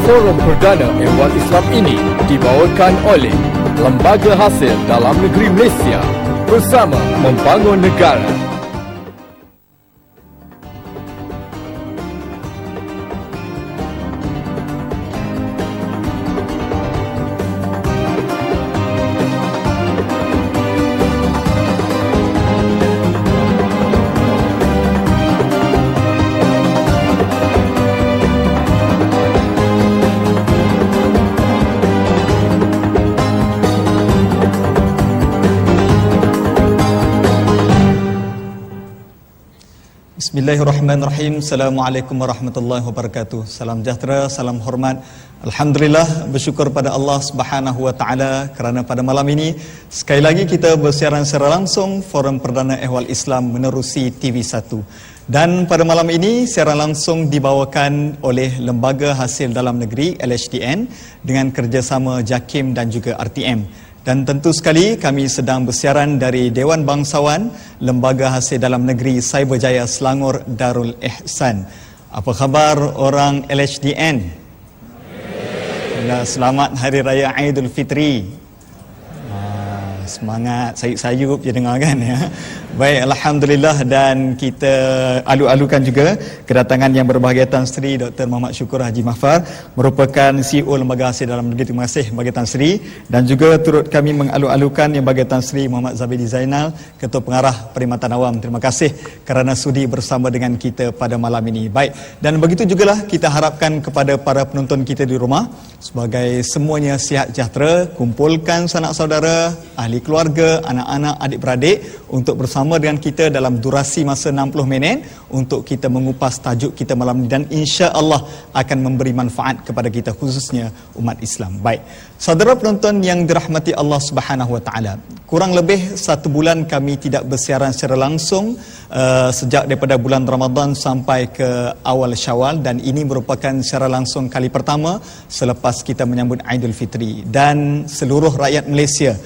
Forum Perdana Ehwal Islam ini dibawakan oleh Lembaga Hasil Dalam Negeri Malaysia bersama Membangun Negara. Bismillahirrahmanirrahim. Assalamualaikum warahmatullahi wabarakatuh. Salam sejahtera, salam hormat. Alhamdulillah, bersyukur pada Allah Subhanahu wa taala kerana pada malam ini sekali lagi kita bersiaran secara langsung Forum Perdana Ehwal Islam menerusi TV1. Dan pada malam ini siaran langsung dibawakan oleh Lembaga Hasil Dalam Negeri LHDN dengan kerjasama JAKIM dan juga RTM. Dan tentu sekali kami sedang bersiaran dari Dewan Bangsawan Lembaga Hasil Dalam Negeri Cyberjaya Selangor Darul Ihsan. Apa khabar orang LHDN? Selamat Hari Raya Aidilfitri. Semangat, sayup-sayup je dengar kan ya. Baik, Alhamdulillah, dan kita alu-alukan juga kedatangan yang berbahagia Tan Sri Dr. Muhammad Syukur Haji Mahfar, merupakan CEO Lembaga Hasil Dalam Negeri. Terima kasih bagi Tan Sri, dan juga turut kami mengalu-alukan yang bagi Tan Sri Muhammad Zabidi Zainal, Ketua Pengarah Perkhidmatan Awam. Terima kasih kerana sudi bersama dengan kita pada malam ini. Baik, dan begitu jugalah kita harapkan kepada para penonton kita di rumah sebagai semuanya sihat sejahtera, kumpulkan sanak saudara, ahli keluarga, anak-anak, adik-beradik untuk bersama dengan kita dalam durasi masa 60 minit untuk kita mengupas tajuk kita malam ini, dan insya-Allah akan memberi manfaat kepada kita khususnya umat Islam. Baik, saudara penonton yang dirahmati Allah Subhanahu wa taala, kurang lebih 1 bulan kami tidak bersiaran secara langsung sejak daripada bulan Ramadan sampai ke awal Syawal, dan ini merupakan secara langsung kali pertama selepas kita menyambut Aidilfitri. Dan seluruh rakyat Malaysia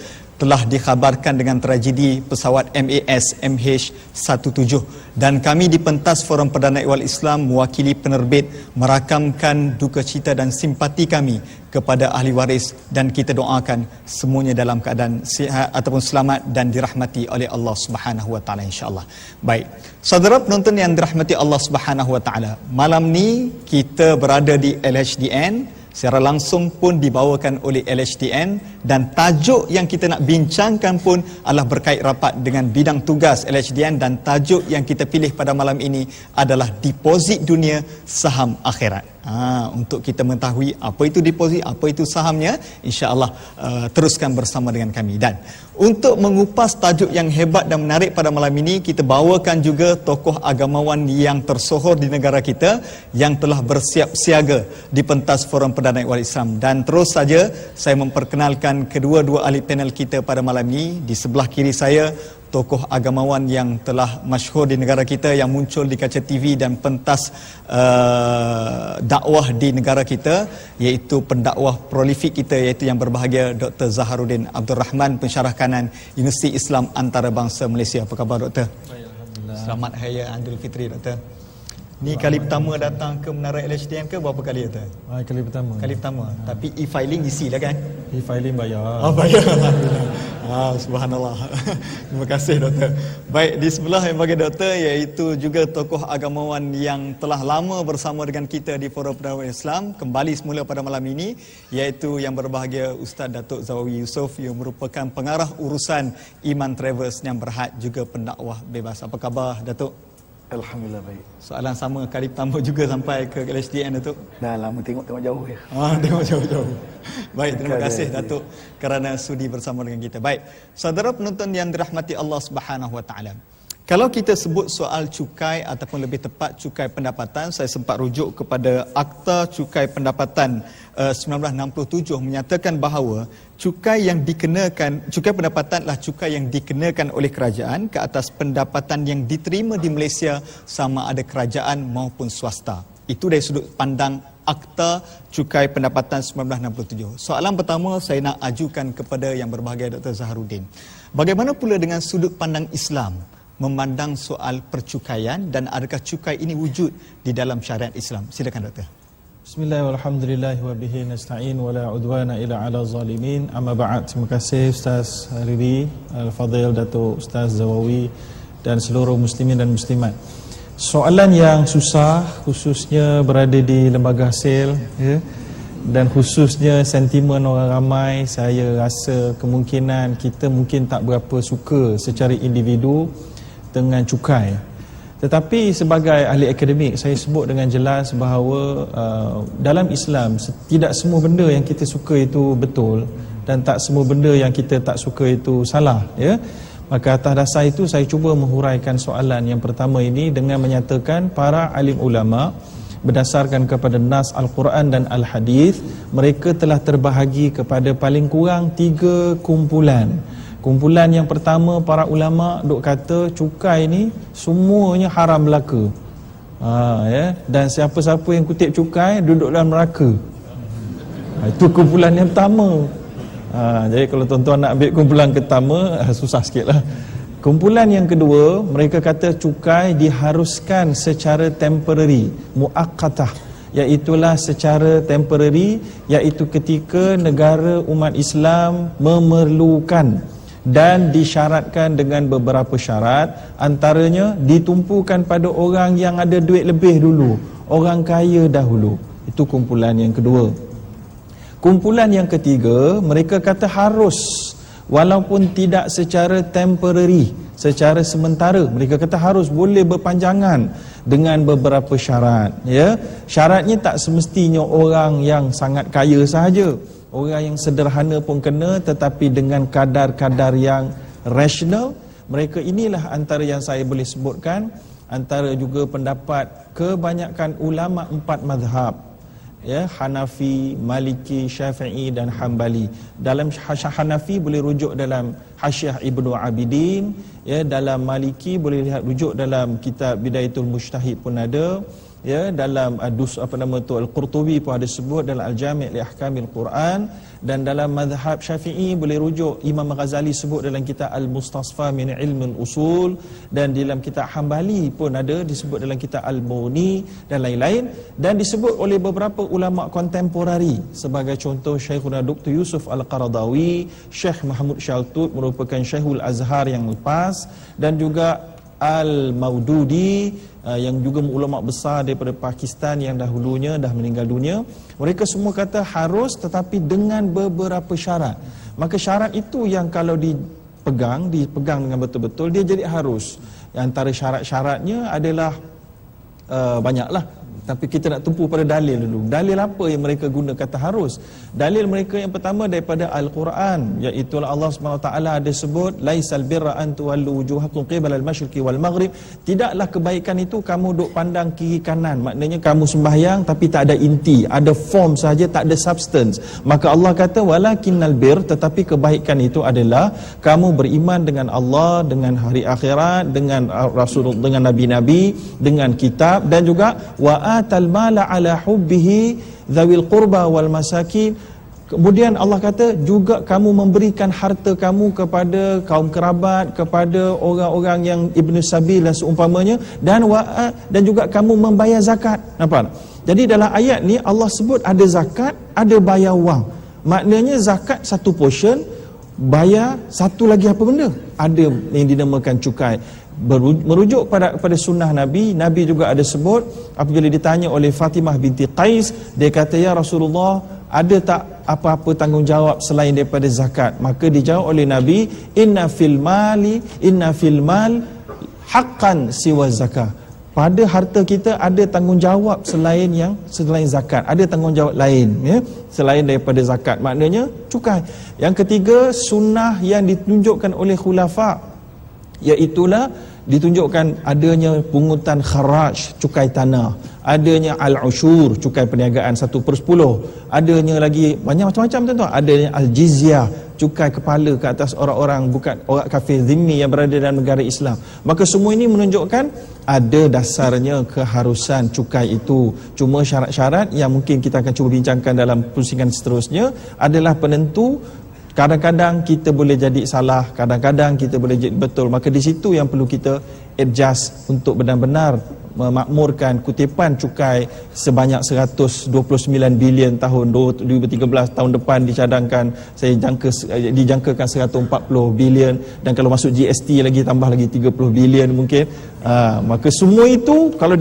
telah dikhabarkan dengan tragedi pesawat MAS MH17, dan kami di pentas Forum Perdana Ehwal Islam mewakili penerbit merakamkan duka cita dan simpati kami kepada ahli waris, dan kita doakan semuanya dalam keadaan sihat ataupun selamat dan dirahmati oleh Allah Subhanahu wa taala insya-Allah. Baik, saudara penonton yang dirahmati Allah Subhanahu wa taala, malam ni kita berada di LHDN. Secara langsung pun dibawakan oleh LHDN, dan tajuk yang kita nak bincangkan pun adalah berkait rapat dengan bidang tugas LHDN, dan tajuk yang kita pilih pada malam ini adalah deposit dunia, saham akhirat. Untuk kita mengetahui apa itu deposit, apa itu sahamnya, insya-Allah teruskan bersama dengan kami. Dan untuk mengupas tajuk yang hebat dan menarik pada malam ini, kita bawakan juga tokoh agamawan yang tersohor di negara kita yang telah bersiap siaga di pentas Forum Perdana Ehwal Islam. Dan terus saja saya memperkenalkan kedua-dua ahli panel kita pada malam ini. Di sebelah kiri saya, tokoh agamawan yang telah masyhur di negara kita, yang muncul di kaca TV dan pentas dakwah di negara kita, iaitu pendakwah prolifik kita, iaitu yang berbahagia Dr. Zaharuddin Abdul Rahman, pensyarah kanan Universiti Islam Antarabangsa Malaysia. Apa khabar Doktor? Selamat Hari Raya Aidilfitri Doktor. Ni kali pertama datang ke Menara LHDN ke berapa kali Doktor? Kali pertama. Kali pertama. Tapi e-filing isi lah kan? E-filing bayar. Bayar. Subhanallah. Terima kasih Doktor. Baik, di sebelah yang bagi Doktor iaitu juga tokoh agamawan yang telah lama bersama dengan kita di Forum Perdana Islam, kembali semula pada malam ini, iaitu yang berbahagia Ustaz Datuk Zawawi Yusof, yang merupakan pengarah urusan Iman Travels yang berhad, juga pendakwah bebas. Apa khabar Datuk? Alhamdulillah baik. Soalan sama kali pertama juga sampai ke LHDN Datuk. Dah lama tengok jauh ya. Tengok jauh-jauh. Baik, terima kasih Datuk kerana sudi bersama dengan kita. Baik, saudara penonton yang dirahmati Allah Subhanahu wa taala. Kalau kita sebut soal cukai ataupun lebih tepat cukai pendapatan, saya sempat rujuk kepada Akta Cukai Pendapatan 1967 menyatakan bahawa cukai pendapatan adalah cukai yang dikenakan oleh kerajaan ke atas pendapatan yang diterima di Malaysia, sama ada kerajaan maupun swasta. Itu dari sudut pandang Akta Cukai Pendapatan 1967. Soalan pertama saya nak ajukan kepada yang berbahagia Dr. Zaharuddin. Bagaimana pula dengan sudut pandang Islam memandang soal percukaian, dan adakah cukai ini wujud di dalam syariat Islam? Silakan Doktor. Bismillah walhamdulillah wa bihi nasta'in wa la udwana illa ala zalimin. Amma ba'd. Terima kasih Ustaz Riri Al-Fadhil, Datuk Ustaz Zawawi dan seluruh muslimin dan muslimat. Soalan yang susah khususnya berada di lembaga hasil, ya, dan khususnya sentimen orang ramai, saya rasa kemungkinan kita mungkin tak berapa suka secara individu dengan cukai. Tetapi sebagai ahli akademik, saya sebut dengan jelas bahawa dalam Islam tidak semua benda yang kita suka itu betul dan tak semua benda yang kita tak suka itu salah, ya. Maka atas dasar itu saya cuba menghuraikan soalan yang pertama ini dengan menyatakan para alim ulama berdasarkan kepada nas Al-Quran dan Al-Hadis, mereka telah terbahagi kepada paling kurang 3 kumpulan. Kumpulan yang pertama, para ulama duk kata cukai ni semuanya haram belaka. Ya, dan siapa-siapa yang kutip cukai duduk dalam neraka. Itu kumpulan yang pertama. Jadi kalau tuan-tuan nak ambil kumpulan pertama, susah sikitlah. Kumpulan yang kedua, mereka kata cukai diharuskan secara temporary, muakkatah, iaitulah secara temporary, iaitu ketika negara umat Islam memerlukan dan disyaratkan dengan beberapa syarat, antaranya ditumpukan pada orang yang ada duit lebih dulu, orang kaya dahulu. Itu kumpulan yang kedua. Kumpulan yang ketiga, mereka kata harus, walaupun tidak secara temporary, secara sementara, mereka kata harus, boleh berpanjangan dengan beberapa syarat, ya. Syaratnya tak semestinya orang yang sangat kaya sahaja, orang yang sederhana pun kena, tetapi dengan kadar-kadar yang rasional. Mereka inilah antara yang saya boleh sebutkan, antara juga pendapat kebanyakan ulama 4 mazhab, ya, Hanafi, Maliki, Syafi'i dan Hambali. Dalam Hanafi boleh rujuk dalam Hasyiah Ibnu Abidin, ya, dalam Maliki boleh lihat rujuk dalam kitab Bidayatul Mujtahid pun ada, ya, dalam Al-Qurtubi pun ada sebut dalam Al-Jami' li Ahkamil Quran, dan dalam mazhab Syafi'i boleh rujuk Imam Ghazali sebut dalam kitab Al-Mustasfa min Ilmul Usul, dan dalam kitab Hambali pun ada disebut dalam kitab Al-Mughni dan lain-lain, dan disebut oleh beberapa ulama kontemporari, sebagai contoh Syekhuna Dr. Yusuf Al-Qaradawi, Syekh Mahmud Shaltut merupakan Syekhul Azhar yang lepas, dan juga Al-Maududi yang juga ulama besar daripada Pakistan yang dahulunya dah meninggal dunia. Mereka semua kata harus, tetapi dengan beberapa syarat. Maka syarat itu yang kalau dipegang dengan betul-betul, dia jadi harus. Antara syarat-syaratnya adalah banyaklah, tapi kita nak tumpu pada dalil dulu. Dalil apa yang mereka guna kata harus? Dalil mereka yang pertama daripada Al-Quran, iaitu Allah SWT ada sebut, laisal birra an tuwallu wujuhakum qibala al-masyriqi wal maghrib. Tidaklah kebaikan itu kamu duk pandang kiri kanan, maknanya kamu sembahyang tapi tak ada inti, ada form saja, tak ada substance. Maka Allah kata walakinnal bir, tetapi kebaikan itu adalah kamu beriman dengan Allah, dengan hari akhirat, dengan Rasul, dengan nabi-nabi, dengan kitab, dan juga wa atal mala ala hubbihi dzawil qurba wal masakin. Kemudian Allah kata juga kamu memberikan harta kamu kepada kaum kerabat, kepada orang-orang yang ibnu sabil dan seumpamanya, dan juga kamu membayar zakat. Nampak? Jadi dalam ayat ni Allah sebut ada zakat, ada bayar wang. Maknanya zakat satu portion, bayar satu lagi apa benda? Ada yang dinamakan cukai. Merujuk pada sunnah Nabi juga ada sebut, apabila ditanya oleh Fatimah binti Qais, dia kata, ya Rasulullah, ada tak apa-apa tanggungjawab selain daripada zakat? Maka dijawab oleh Nabi, inna fil mal haqqan siwa zakah. Pada harta kita ada tanggungjawab selain zakat, ada tanggungjawab lain, ya, selain daripada zakat, maknanya cukai. Yang ketiga, sunnah yang ditunjukkan oleh khulafa, iaitulah ditunjukkan adanya pungutan kharaj, cukai tanah, adanya al-ushur, cukai perniagaan 1/10, adanya lagi banyak macam-macam tuan-tuan, adanya al-jizyah, cukai kepala ke atas orang-orang bukan orang kafir zimmi yang berada dalam negara Islam. Maka semua ini menunjukkan ada dasarnya keharusan cukai itu. Cuma syarat-syarat yang mungkin kita akan cuba bincangkan dalam pusingan seterusnya adalah penentu. Kadang-kadang kita boleh jadi salah, kadang-kadang kita boleh jadi betul. Maka di situ yang perlu kita adjust untuk benar-benar memakmurkan kutipan cukai sebanyak 129 bilion tahun 2013. Tahun depan dicadangkan dijangkakan 140 bilion, dan kalau masuk GST lagi tambah lagi 30 bilion mungkin. Maka semua itu kalau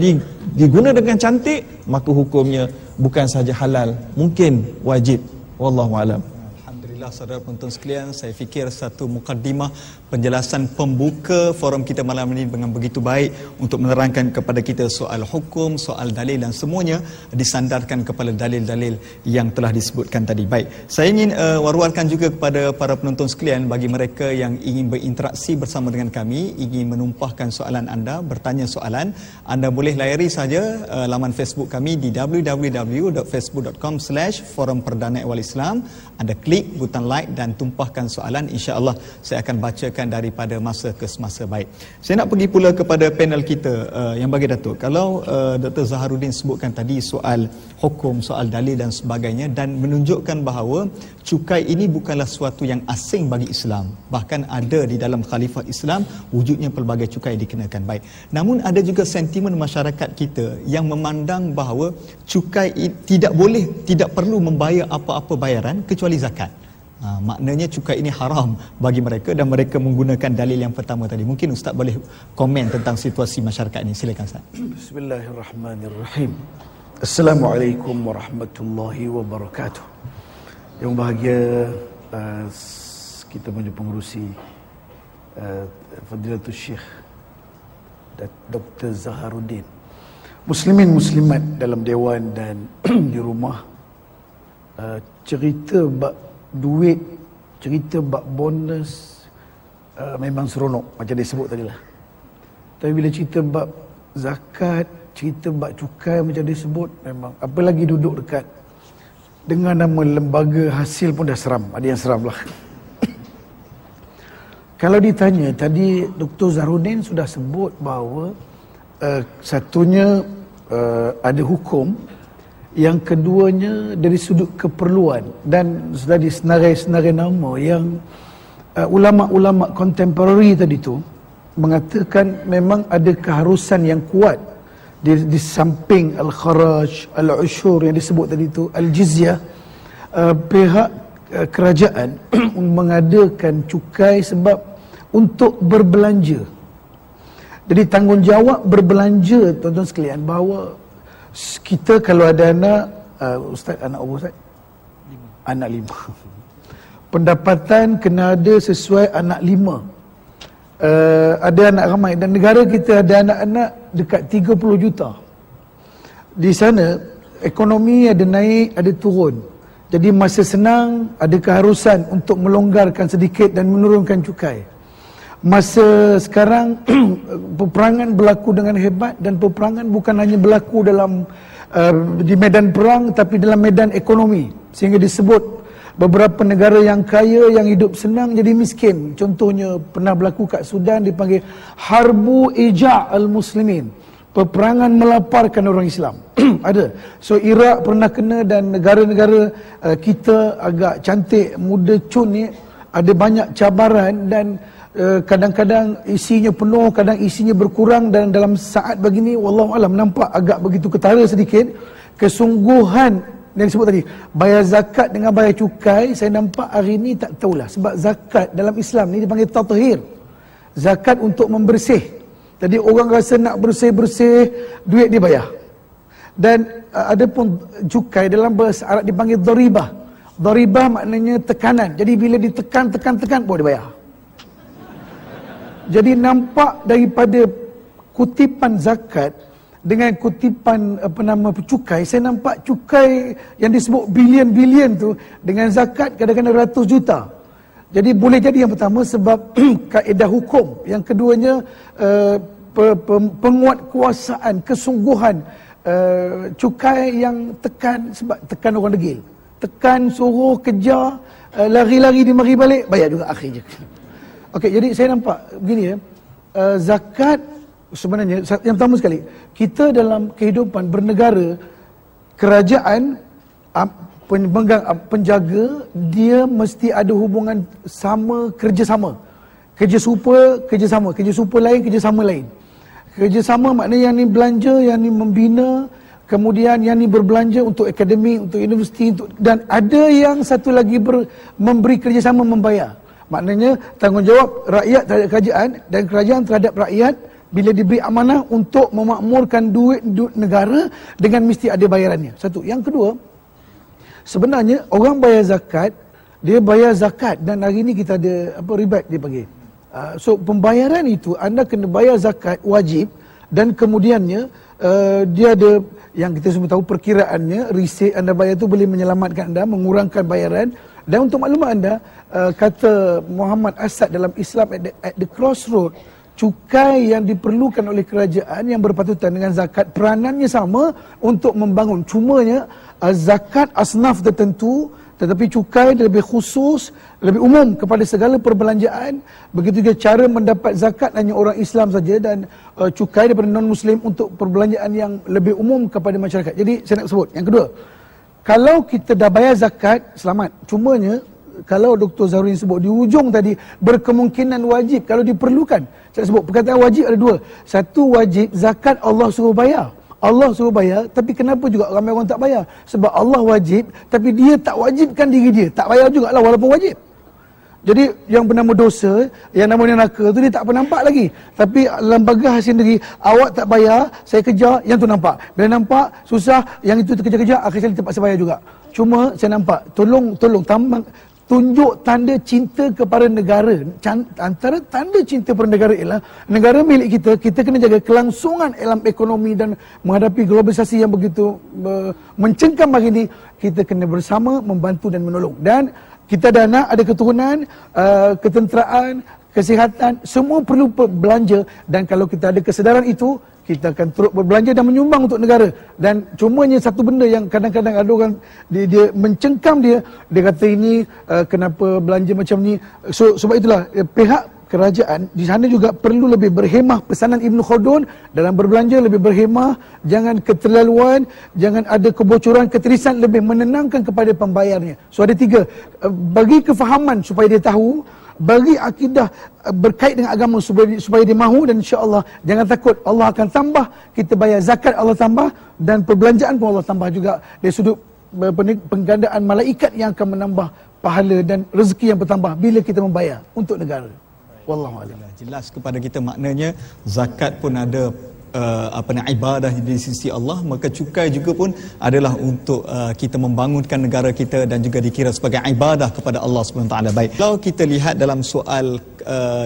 diguna dengan cantik, maka hukumnya bukan sahaja halal, mungkin wajib. Wallahu alam. Alhamdulillah, saudara penonton sekalian, saya fikir satu mukaddimah penjelasan pembuka forum kita malam ini dengan begitu baik untuk menerangkan kepada kita soal hukum, soal dalil, dan semuanya disandarkan kepada dalil-dalil yang telah disebutkan tadi. Baik, saya ingin war-warkan juga kepada para penonton sekalian, bagi mereka yang ingin berinteraksi bersama dengan kami, ingin menumpahkan soalan anda, bertanya soalan, anda boleh layari saja laman Facebook kami di www.facebook.com/forum Perdana Ehwal Islam. Anda klik butang like dan tumpahkan soalan, insya-Allah saya akan bacakan daripada masa ke semasa. Baik, saya nak pergi pula kepada panel kita yang bagi Datuk. Kalau Dr. Zaharuddin sebutkan tadi soal hukum, soal dalil dan sebagainya, dan menunjukkan bahawa cukai ini bukanlah sesuatu yang asing bagi Islam, bahkan ada di dalam khalifah Islam wujudnya pelbagai cukai dikenakan. Baik, namun ada juga sentimen masyarakat kita yang memandang bahawa cukai tidak perlu membayar apa-apa bayaran kecuali zakat. Maknanya cukai ini haram bagi mereka, dan mereka menggunakan dalil yang pertama tadi. Mungkin Ustaz boleh komen tentang situasi masyarakat ini. Silakan Ustaz. Bismillahirrahmanirrahim. Assalamualaikum warahmatullahi wabarakatuh. Yang bahagia, kita punya pengerusi Fadilatul Syekh Dr. Zaharuddin, muslimin muslimat dalam dewan dan di rumah, cerita bab duit, cerita bab bonus memang seronok macam dia sebut tadi lah. Tapi bila cerita bab zakat, cerita bab cukai macam dia sebut, memang apalagi duduk dekat dengan nama lembaga hasil pun dah seram. Ada yang seram lah. Kalau ditanya tadi, Dr. Zaharuddin sudah sebut bahawa satunya ada hukum, yang keduanya dari sudut keperluan, dan sudah di senarai-senarai nama yang ulama-ulama kontemporari tadi tu mengatakan memang ada keharusan yang kuat di samping al-kharaj, al-ushur yang disebut tadi tu, al-jizyah, pihak kerajaan mengadakan cukai sebab untuk berbelanja. Jadi tanggungjawab berbelanja, tuan-tuan sekalian, bahawa kita kalau ada anak, Ustaz, anak apa Ustaz? 5. Anak 5. Pendapatan kena ada sesuai anak 5. Ada anak ramai, dan negara kita ada anak-anak dekat 30 juta. Di sana ekonomi ada naik, ada turun. Jadi masa senang ada keharusan untuk melonggarkan sedikit dan menurunkan cukai. Masa sekarang peperangan berlaku dengan hebat, dan peperangan bukan hanya berlaku dalam di medan perang, tapi dalam medan ekonomi, sehingga disebut beberapa negara yang kaya yang hidup senang jadi miskin. Contohnya pernah berlaku kat Sudan, dipanggil Harbu Ija' al-Muslimin, peperangan melaparkan orang Islam. Ada. So Iraq pernah kena, dan negara-negara kita agak cantik, muda cun ni ada banyak cabaran, dan kadang-kadang isinya penuh, kadang isinya berkurang, dan dalam saat begini wallahu alam nampak agak begitu ketara sedikit. Kesungguhan yang disebut tadi, bayar zakat dengan bayar cukai, saya nampak hari ini tak tahulah, sebab zakat dalam Islam ni dipanggil tathhir, zakat untuk membersih. Jadi orang rasa nak bersih-bersih, duit dia bayar. Dan ada pun cukai dalam bahasa Arab dipanggil dharibah. Dharibah maknanya tekanan. Jadi bila ditekan baru dia bayar. Jadi nampak daripada kutipan zakat dengan kutipan cukai, saya nampak cukai yang disebut bilion-bilion tu dengan zakat kadang-kadang ratus juta. Jadi boleh jadi yang pertama sebab kaedah hukum, yang keduanya penguatkuasaan, kesungguhan, cukai yang tekan, sebab tekan orang degil, tekan, suruh, kejar, lari-lari dia mari balik, bayar juga akhirnya. Okey, jadi saya nampak begini ya, zakat sebenarnya yang pertama sekali, kita dalam kehidupan bernegara, kerajaan, pemegang, penjaga, dia mesti ada hubungan sama, kerjasama. Kerja serupa, kerjasama. Kerja serupa lain, kerjasama lain. Kerjasama maknanya yang ni belanja, yang ni membina, kemudian yang ni berbelanja untuk akademik, untuk universiti, dan ada yang satu lagi memberi kerjasama membayar. Maknanya tanggungjawab rakyat terhadap kerajaan dan kerajaan terhadap rakyat bila diberi amanah untuk memakmurkan duit negara dengan mesti ada bayarannya. Satu. Yang kedua, sebenarnya orang bayar zakat, dia bayar zakat dan hari ni kita ada ribat dia panggil. So pembayaran itu anda kena bayar zakat wajib dan kemudiannya dia ada yang kita semua tahu perkiraannya, resit anda bayar tu boleh menyelamatkan anda, mengurangkan bayaran. Dan untuk maklumat anda, kata Muhammad Asad dalam Islam at the crossroad, cukai yang diperlukan oleh kerajaan yang berpatutan dengan zakat peranannya sama untuk membangun. Cumanya zakat asnaf tertentu, tetapi cukai lebih khusus, lebih umum kepada segala perbelanjaan. Begitu juga cara mendapat zakat hanya orang Islam saja, dan cukai daripada non-Muslim untuk perbelanjaan yang lebih umum kepada masyarakat. Jadi saya nak sebut. Yang kedua, kalau kita dah bayar zakat, selamat. Cumanya, kalau Dr. Zahrudin sebut di ujung tadi, berkemungkinan wajib kalau diperlukan. Saya sebut, perkataan wajib ada dua. Satu, wajib, zakat Allah suruh bayar. Allah suruh bayar, tapi kenapa juga ramai orang tak bayar? Sebab Allah wajib, tapi dia tak wajibkan diri dia. Tak bayar jugalah walaupun wajib. Jadi yang bernama dosa, yang namanya neraka tu dia tak pernah nampak lagi. Tapi lembaga sendiri, awak tak bayar, saya kejar, yang tu nampak. Bila nampak, susah, yang itu terkejar-kejar, akhirnya terpaksa bayar juga. Cuma saya nampak, tolong tunjuk tanda cinta kepada negara. Antara tanda cinta kepada negara ialah negara milik kita, kita kena jaga kelangsungan dalam ekonomi dan menghadapi globalisasi yang begitu mencengkam hari ini. Kita kena bersama membantu dan menolong. Dan kita ada anak, ada keturunan, ketenteraan, kesihatan, semua perlu belanja. Dan kalau kita ada kesedaran itu, kita akan turut berbelanja dan menyumbang untuk negara. Dan cumanya satu benda yang kadang-kadang ada orang dia mencengkam dia kata ini kenapa belanja macam ni. Sebab itulah pihak kerajaan di sana juga perlu lebih berhemah. Pesanan Ibn Khaldun dalam berbelanja lebih berhemah, jangan keterlaluan, jangan ada kebocoran, keterisan, lebih menenangkan kepada pembayarnya. So ada tiga, bagi kefahaman supaya dia tahu, bagi akidah berkait dengan agama supaya dia mahu, dan insya-Allah jangan takut, Allah akan tambah. Kita bayar zakat, Allah tambah, dan perbelanjaan pun Allah tambah juga dari sudut penggandaan malaikat yang akan menambah pahala dan rezeki yang bertambah bila kita membayar untuk negara. Wallahu a'lam. Jelas kepada kita maknanya zakat pun ada ibadah di sisi Allah, maka cukai juga pun adalah untuk kita membangunkan negara kita dan juga dikira sebagai ibadah kepada Allah SWT. Baik, kalau kita lihat dalam soal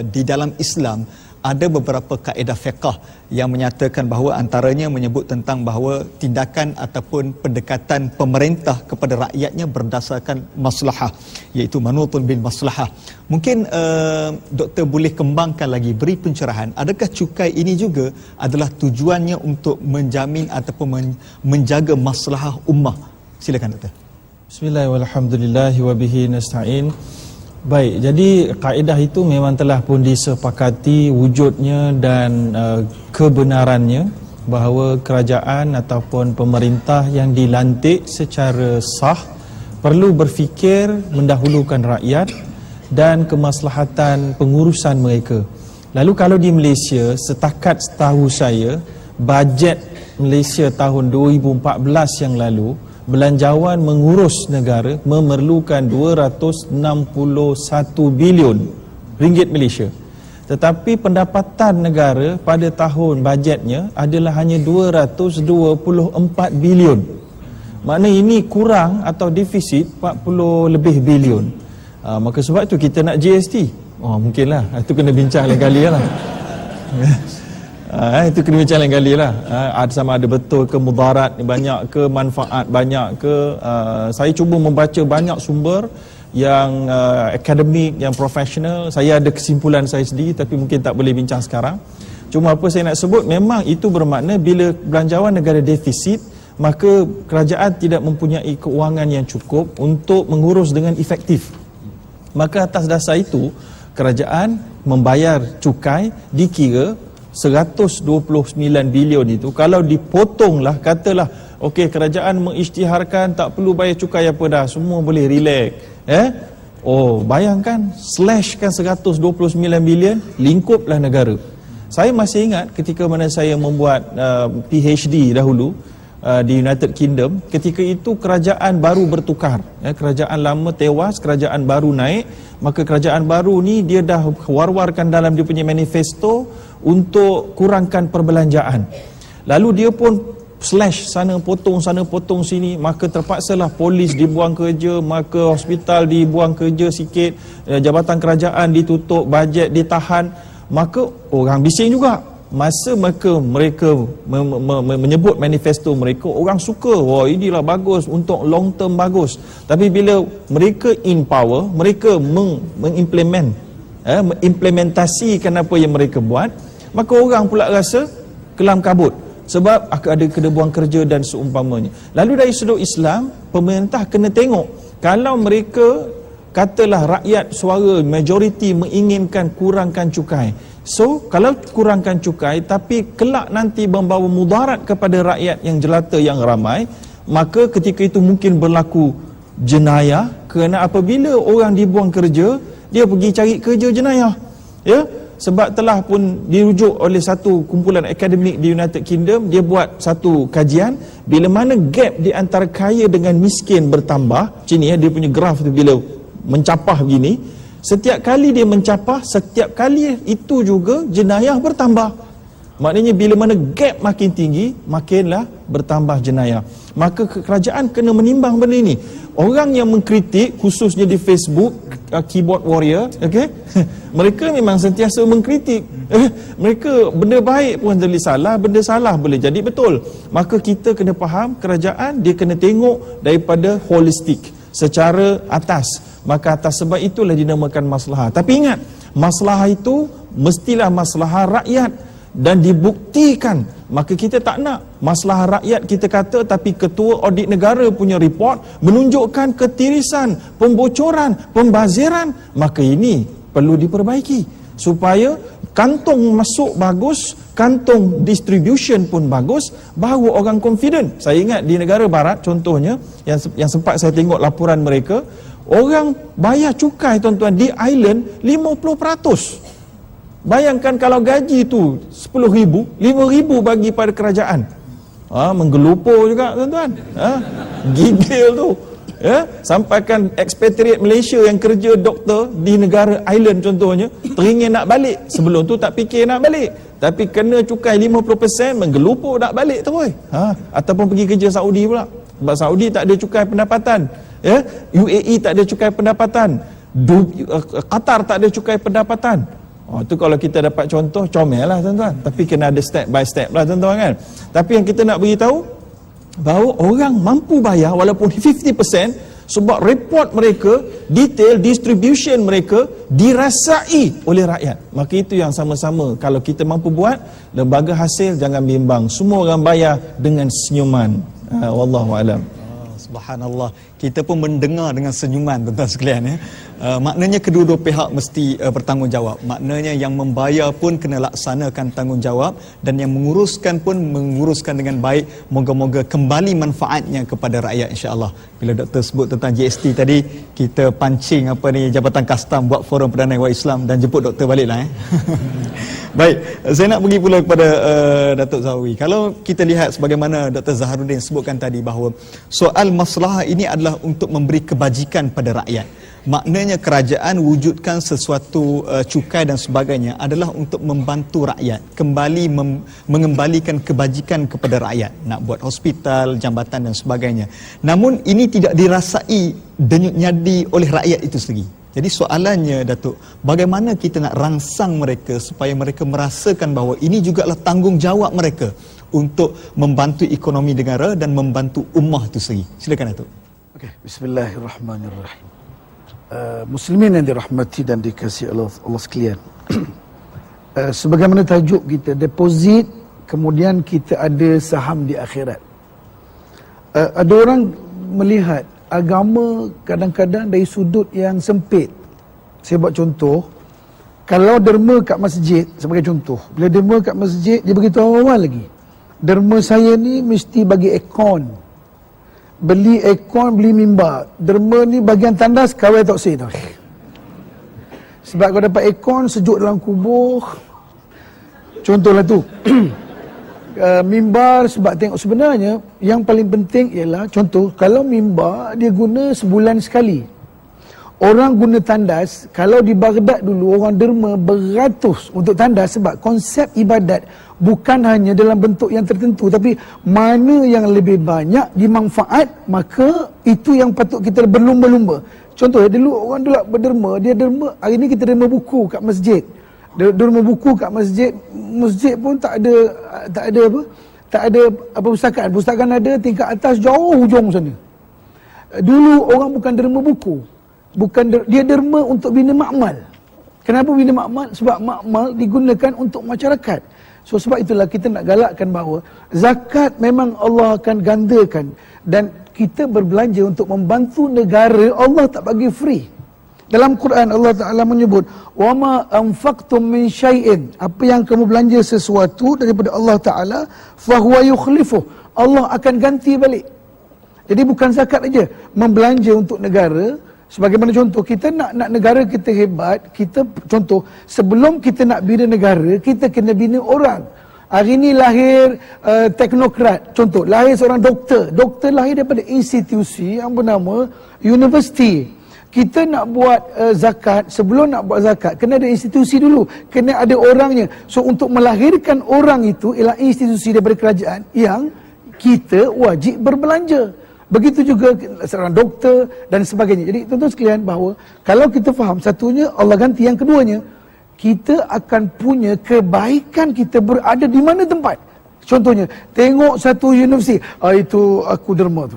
di dalam Islam, ada beberapa kaedah fiqh yang menyatakan bahawa antaranya menyebut tentang bahawa tindakan ataupun pendekatan pemerintah kepada rakyatnya berdasarkan maslahah, iaitu manutun bil maslahah. Mungkin doktor boleh kembangkan lagi, beri pencerahan, adakah cukai ini juga adalah tujuannya untuk menjamin ataupun menjaga maslahah ummah? Silakan doktor. Bismillahirrahmanirrahim. Walhamdulillahi wa bihi nasta'in. Baik, jadi kaedah itu memang telah pun disepakati wujudnya dan kebenarannya bahawa kerajaan ataupun pemerintah yang dilantik secara sah perlu berfikir mendahulukan rakyat dan kemaslahatan pengurusan mereka. Lalu kalau di Malaysia, setakat setahu saya, bajet Malaysia tahun 2014 yang lalu, belanjawan mengurus negara memerlukan 261 bilion ringgit Malaysia. Tetapi pendapatan negara pada tahun bajetnya adalah hanya 224 bilion. Maknanya ini kurang atau defisit 40 lebih bilion. Maka sebab itu kita nak GST. Mungkinlah. Itu kena bincang lain kali lah. Itu kena bincang lain kali lah. Sama ada betul ke mudarat banyak ke, manfaat banyak ke. Saya cuba membaca banyak sumber yang akademik, yang profesional. Saya ada kesimpulan saya sendiri, tapi mungkin tak boleh bincang sekarang. Cuma apa saya nak sebut, memang itu bermakna bila belanjawan negara defisit, maka kerajaan tidak mempunyai keuangan yang cukup untuk mengurus dengan efektif. Maka atas dasar itu, kerajaan membayar cukai dikira 129 bilion itu, kalau dipotonglah, katalah okey, kerajaan mengisytiharkan tak perlu bayar cukai apa dah, semua boleh relax. Bayangkan, slashkan 129 bilion, lingkuplah negara. Saya masih ingat ketika mana saya membuat PhD dahulu di United Kingdom, ketika itu kerajaan baru bertukar, kerajaan lama tewas, kerajaan baru naik, maka kerajaan baru ni dia dah war-warkan dalam dia punya manifesto untuk kurangkan perbelanjaan. Lalu dia pun slash sana potong sini, maka terpaksalah polis dibuang kerja, maka hospital dibuang kerja sikit, jabatan kerajaan ditutup, bajet ditahan. Maka orang bising juga. Masa mereka menyebut manifesto mereka, orang suka, wah inilah bagus, untuk long term bagus. Tapi bila mereka in power, mereka mengimplementasikan apa yang mereka buat, maka orang pula rasa kelam kabut, sebab ada kena buang kerja dan seumpamanya. Lalu dari sudut Islam, pemerintah kena tengok, kalau mereka katalah rakyat suara majoriti menginginkan kurangkan cukai, so kalau kurangkan cukai tapi kelak nanti membawa mudarat kepada rakyat yang jelata yang ramai, maka ketika itu mungkin berlaku jenayah. Kerana apabila orang dibuang kerja, dia pergi cari kerja jenayah, ya. Sebab telah pun dirujuk oleh satu kumpulan akademik di United Kingdom, dia buat satu kajian, bila mana gap di antara kaya dengan miskin bertambah, sini ya, dia punya graf tu bila mencapah begini, setiap kali dia mencapah, setiap kali itu juga jenayah bertambah. Maknanya bila mana gap makin tinggi, makinlah bertambah jenayah. Maka kerajaan kena menimbang benda ini. Orang yang mengkritik, khususnya di Facebook, keyboard warrior, okay? Mereka memang sentiasa mengkritik. Mereka benda baik pun jadi salah, benda salah boleh jadi betul. Maka kita kena faham, kerajaan dia kena tengok daripada holistik, secara atas. Maka atas sebab itulah dinamakan maslahah. Tapi ingat, maslahah itu mestilah maslahah rakyat dan dibuktikan. Maka kita tak nak maslahah rakyat kita kata, tapi ketua audit negara punya report menunjukkan ketirisan, pembocoran, pembaziran. Maka ini perlu diperbaiki supaya kantong masuk bagus, kantong distribution pun bagus, baru orang confident. Saya ingat di negara barat contohnya, yang sempat saya tengok laporan mereka, orang bayar cukai tuan-tuan di Ireland 50%. Bayangkan kalau gaji tu 10,000, 5,000 bagi pada kerajaan. Menggelupur juga tuan-tuan. Gigil tu. Sampaikan expatriate Malaysia yang kerja doktor di negara Ireland contohnya, teringin nak balik. Sebelum tu tak fikir nak balik, tapi kena cukai 50%, menggelupur nak balik terus. Ataupun pergi kerja Saudi pula. Sebab Saudi tak ada cukai pendapatan. UAE tak ada cukai pendapatan. Qatar tak ada cukai pendapatan. Itu kalau kita dapat contoh, comel lah tuan-tuan. Tapi kena ada step by step lah tuan-tuan kan. Tapi yang kita nak beritahu, bahawa orang mampu bayar walaupun 50%, sebab report mereka, detail distribution mereka dirasai oleh rakyat. Maka itu yang sama-sama kalau kita mampu buat, lembaga hasil jangan bimbang, semua orang bayar dengan senyuman. Wallahualam. Subhanallah, kita pun mendengar dengan senyuman tuan-tuan sekalian ya. Maknanya kedua-dua pihak mesti bertanggungjawab. Maknanya yang membayar pun kena laksanakan tanggungjawab, dan yang menguruskan pun menguruskan dengan baik. Moga-moga kembali manfaatnya kepada rakyat insya-Allah. Bila doktor sebut tentang GST tadi, kita pancing Jabatan Kastam buat forum Perdana Negara Islam dan jemput doktor baliklah Baik, saya nak pergi pula kepada Datuk Zahawi. Kalau kita lihat sebagaimana Dr. Zaharuddin sebutkan tadi, bahawa soal maslahah ini adalah untuk memberi kebajikan pada rakyat. Maknanya kerajaan wujudkan sesuatu cukai dan sebagainya adalah untuk membantu rakyat, kembali mengembalikan kebajikan kepada rakyat, nak buat hospital, jambatan dan sebagainya. Namun ini tidak dirasai denyut nyadi oleh rakyat itu sendiri. Jadi soalannya Datuk, bagaimana kita nak rangsang mereka supaya mereka merasakan bahawa ini jugalah tanggungjawab mereka untuk membantu ekonomi negara dan membantu ummah itu sendiri. Silakan Datuk. Okey, bismillahirrahmanirrahim. Muslimin yang dirahmati dan dikasihi Allah sekalian. Sebagaimana tajuk kita, deposit, kemudian kita ada saham di akhirat. Ada orang melihat agama kadang-kadang dari sudut yang sempit. Saya buat contoh, kalau derma kat masjid, sebagai contoh, bila derma kat masjid, dia beritahu awal lagi, derma saya ni mesti bagi aircon, beli aircon, beli mimbar. Derma ni bagian tandas kawai tak say tau. Sebab kau dapat aircon, sejuk dalam kubur, Contohlah tu. Mimbar sebab tengok sebenarnya yang paling penting ialah contoh kalau mimbar dia guna sebulan sekali. Orang guna tandas, kalau di Baghdad dulu orang derma beratus untuk tandas sebab konsep ibadat bukan hanya dalam bentuk yang tertentu tapi mana yang lebih banyak dimanfaat maka itu yang patut kita berlumba-lumba. Contoh dulu orang dulu berderma, dia derma, hari ni kita derma buku kat masjid. Derma buku kat masjid, masjid pun tak ada perpustakaan. Perpustakaan ada tingkat atas jauh hujung sana. Dulu orang bukan derma buku. Dia derma untuk bina makmal. Kenapa bina makmal? Sebab makmal digunakan untuk masyarakat. So sebab itulah kita nak galakkan bahawa zakat memang Allah akan gandakan dan kita berbelanja untuk membantu negara, Allah tak bagi free. Dalam Quran Allah Taala menyebut, "Wa ma anfaqtum min syai'in." Apa yang kamu belanja sesuatu daripada Allah Taala, fa huwa yukhlifuh. Allah akan ganti balik. Jadi bukan zakat aja, membelanja untuk negara. Sebagaimana contoh, kita nak negara kita hebat, kita contoh, sebelum kita nak bina negara, kita kena bina orang. Hari ni lahir teknokrat, contoh, lahir seorang doktor. Doktor lahir daripada institusi yang bernama universiti. Kita nak buat zakat, sebelum nak buat zakat, kena ada institusi dulu, kena ada orangnya. So untuk melahirkan orang itu, ialah institusi daripada kerajaan yang kita wajib berbelanja. Begitu juga seorang doktor dan sebagainya. Jadi tuan-tuan sekalian bahawa kalau kita faham satunya Allah ganti, yang keduanya kita akan punya kebaikan kita berada di mana tempat. Contohnya, tengok satu universiti, itu aku derma tu.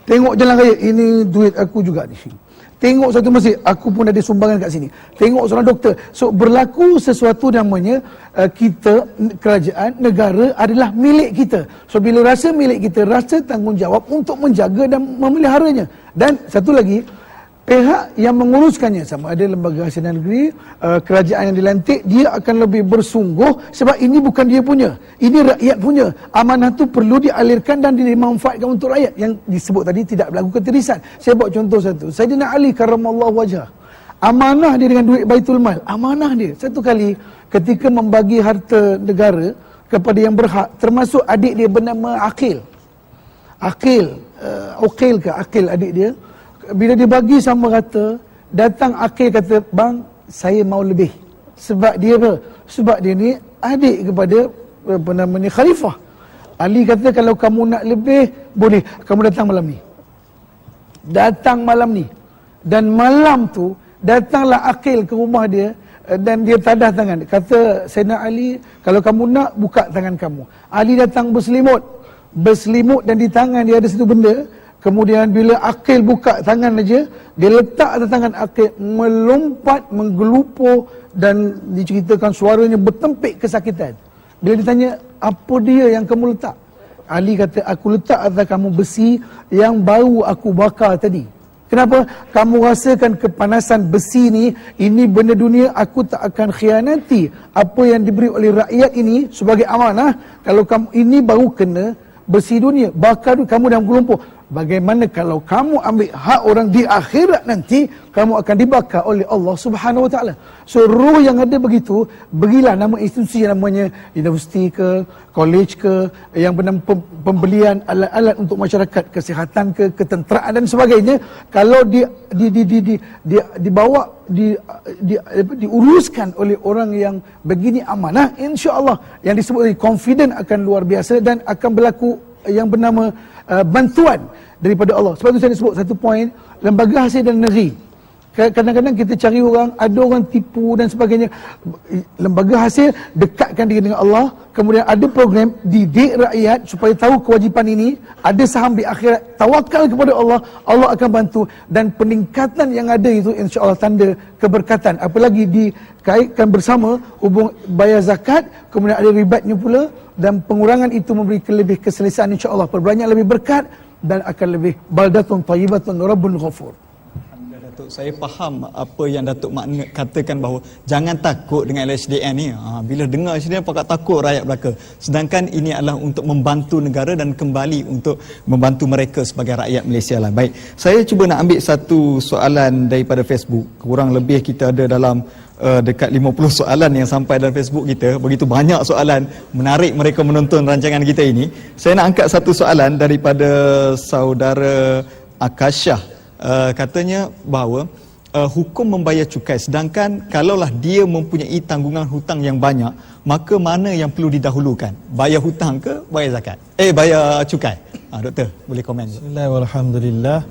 Tengok jalan raya, ini duit aku juga di sini. Tengok satu masjid, aku pun ada sumbangan kat sini. Tengok seorang doktor. So berlaku sesuatu namanya kita, kerajaan, negara adalah milik kita. So bila rasa milik kita, rasa tanggungjawab untuk menjaga dan memeliharanya. Dan satu lagi, pihak yang menguruskannya, sama ada lembaga hasil negeri, kerajaan yang dilantik, dia akan lebih bersungguh sebab ini bukan dia punya, ini rakyat punya. Amanah tu perlu dialirkan dan dimanfaatkan untuk rakyat. Yang disebut tadi tidak berlaku ketirisan. Saya buat contoh satu, Sayyidina Ali karramallahu wajhah, amanah dia dengan duit Baitul Mal, amanah dia. Satu kali ketika membagi harta negara kepada yang berhak, termasuk adik dia bernama Aqil, Aqil adik dia. Bila dia bagi sama rata, datang Aqil kata, "Bang, saya mau lebih." Sebab dia apa? Sebab dia ni adik kepada apa namanya khalifah. Ali kata, "Kalau kamu nak lebih, boleh. Kamu datang malam ni." Datang malam ni. Dan malam tu datanglah Aqil ke rumah dia dan dia tadah tangan. Kata Sayyidina Ali, "Kalau kamu nak, buka tangan kamu." Ali datang berselimut dan di tangan dia ada satu benda. Kemudian bila Aqil buka tangan aja, dia letak atas tangan Aqil, melompat, menggelupur dan diceritakan suaranya bertempik kesakitan. Bila ditanya, "Apa dia yang kamu letak?" Ali kata, "Aku letak atas kamu besi yang baru aku bakar tadi." Kenapa? Kamu rasakan kepanasan besi ni, ini benda dunia, aku tak akan khianati apa yang diberi oleh rakyat ini sebagai amanah. Kalau kamu ini baru kena besi dunia, bakar kamu dalam gelumpur. Bagaimana kalau kamu ambil hak orang di akhirat nanti, kamu akan dibakar oleh Allah Subhanahu Wa Taala. So ruh yang ada begitu, berilah nama institusi yang namanya universiti ke, college ke, yang bernama pembelian alat-alat untuk masyarakat, kesihatan ke, ketenteraan dan sebagainya. Kalau dibawa diuruskan oleh orang yang begini amanah, insya-Allah yang disebut confident akan luar biasa dan akan berlaku yang bernama bantuan daripada Allah. Sebab itu saya sebut satu poin, lembaga hasil dan negeri. Kadang-kadang kita cari orang, ada orang tipu dan sebagainya. Lembaga hasil dekatkan diri dengan Allah, kemudian ada program didik rakyat supaya tahu kewajipan ini, ada saham di akhirat, tawakal kepada Allah, Allah akan bantu, dan peningkatan yang ada itu insya-Allah tanda keberkatan. Apalagi dikaitkan bersama hubung bayar zakat, kemudian ada ribatnya pula, dan pengurangan itu memberi lebih keselesaan insya-Allah, perbanyak lebih berkat dan akan lebih baldatun thayyibatun rabbun ghafur. Datuk, saya faham apa yang Datuk makna katakan bahawa jangan takut dengan LHDN ni. Bila dengar LHDN pakat takut rakyat belaka. Sedangkan ini adalah untuk membantu negara dan kembali untuk membantu mereka sebagai rakyat Malaysia lah. Baik, saya cuba nak ambil satu soalan daripada Facebook. Kurang lebih kita ada dalam dekat 50 soalan yang sampai dalam Facebook kita. Begitu banyak soalan menarik mereka menonton rancangan kita ini. Saya nak angkat satu soalan daripada saudara Akasha. Katanya bahawa hukum membayar cukai, sedangkan kalaulah dia mempunyai tanggungan hutang yang banyak, maka mana yang perlu didahulukan? Bayar hutang ke bayar zakat? Bayar cukai? Doktor, boleh komen? Alhamdulillah.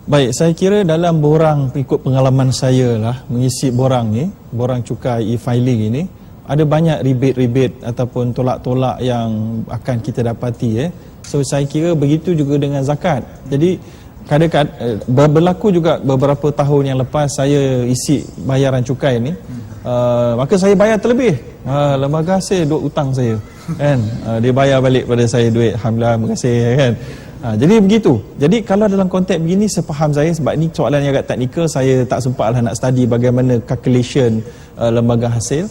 Baik, saya kira dalam borang, ikut pengalaman saya lah mengisi borang ni, borang cukai e-filing ini, ada banyak rebate-rebate ataupun tolak-tolak yang akan kita dapati. So saya kira begitu juga dengan zakat. Jadi kadang-kadang berlaku juga beberapa tahun yang lepas saya isi bayaran cukai ni, maka saya bayar terlebih. Lembaga hasil duit hutang saya, kan? Dia bayar balik pada saya duit. Alhamdulillah, terima kasih, kan? Jadi begitu. Jadi kalau dalam konteks begini, sepaham saya, sebab ni soalan yang agak teknikal, saya tak sempatlah nak study bagaimana calculation lembaga hasil.